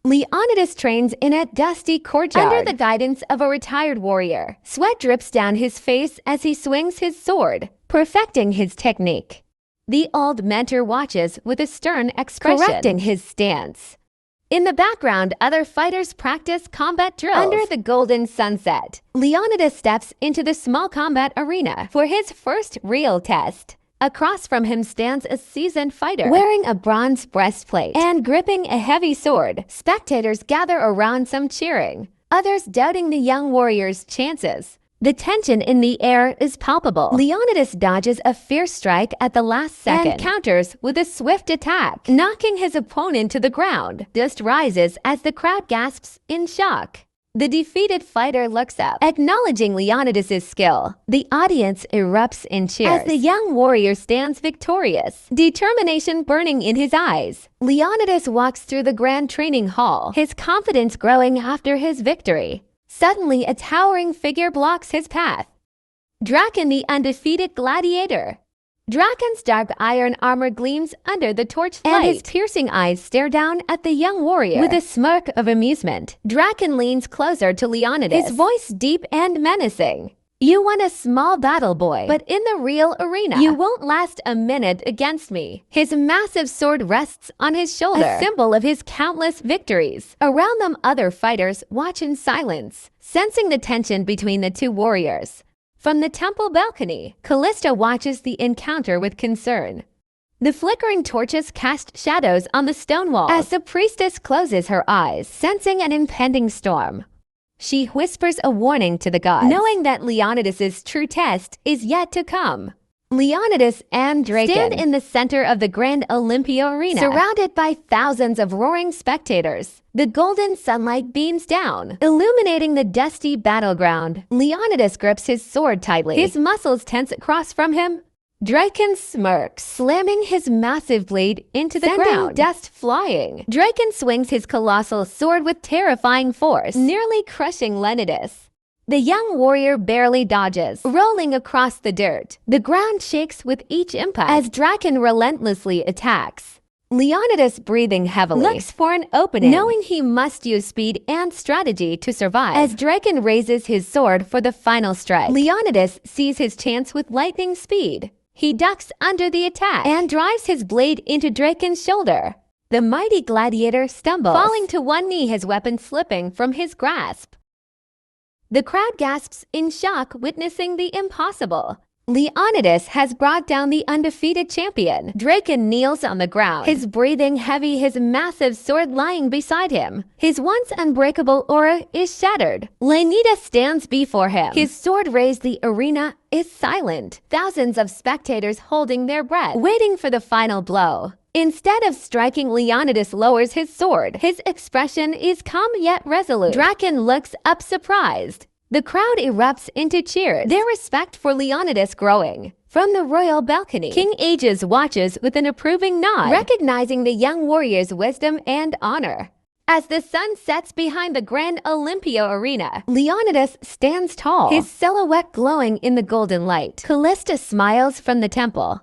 Leonidas trains in a dusty courtyard under the guidance of a retired warrior. Sweat drips down his face as he swings his sword, perfecting his technique. The old mentor watches with a stern expression, correcting his stance. In the background, other fighters practice combat drills. Under the golden sunset, Leonidas steps into the small combat arena for his first real test. Across from him stands a seasoned fighter, wearing a bronze breastplate and gripping a heavy sword. Spectators gather around, some cheering, others doubting the young warrior's chances. The tension in the air is palpable. Leonidas dodges a fierce strike at the last second and counters with a swift attack, knocking his opponent to the ground. Dust rises as the crowd gasps in shock. The defeated fighter looks up, acknowledging Leonidas' skill. The audience erupts in cheers as the young warrior stands victorious, determination burning in his eyes. Leonidas walks through the grand training hall, his confidence growing after his victory. Suddenly, a towering figure blocks his path. Draken, the undefeated gladiator. Draken's dark iron armor gleams under the torchlight, and his piercing eyes stare down at the young warrior with a smirk of amusement. Draken leans closer to Leonidas, his voice deep and menacing. You won a small battle, boy, but in the real arena, you won't last a minute against me. His massive sword rests on his shoulder, a symbol of his countless victories. Around them, other fighters watch in silence, sensing the tension between the two warriors. From the temple balcony, Callista watches the encounter with concern. The flickering torches cast shadows on the stone walls as the priestess closes her eyes, sensing an impending storm. She whispers a warning to the gods, knowing that Leonidas' true test is yet to come. Leonidas and Draken stand in the center of the Grand Olympia arena, surrounded by thousands of roaring spectators. The golden sunlight beams down, illuminating the dusty battleground. Leonidas grips his sword tightly, his muscles tense across from him. Draken smirks, slamming his massive blade into the ground, dust flying. Draken swings his colossal sword with terrifying force, nearly crushing Leonidas. The young warrior barely dodges, rolling across the dirt. The ground shakes with each impact as Draken relentlessly attacks. Leonidas, breathing heavily, looks for an opening, knowing he must use speed and strategy to survive. As Draken raises his sword for the final strike, Leonidas sees his chance with lightning speed. He ducks under the attack and drives his blade into Draken's shoulder. The mighty gladiator stumbles, falling to one knee, his weapon slipping from his grasp. The crowd gasps in shock, witnessing the impossible. Leonidas has brought down the undefeated champion. Draken kneels on the ground, his breathing heavy, his massive sword lying beside him. His once unbreakable aura is shattered. Leonidas stands before him, his sword raised. The arena is silent. Thousands of spectators holding their breath, waiting for the final blow. Instead of striking, Leonidas lowers his sword. His expression is calm yet resolute. Draken looks up surprised. The crowd erupts into cheers, their respect for Leonidas growing. From the royal balcony, King Aegeus watches with an approving nod, recognizing the young warrior's wisdom and honor. As the sun sets behind the Grand Olympia arena, Leonidas stands tall, his silhouette glowing in the golden light. Callista smiles from the temple,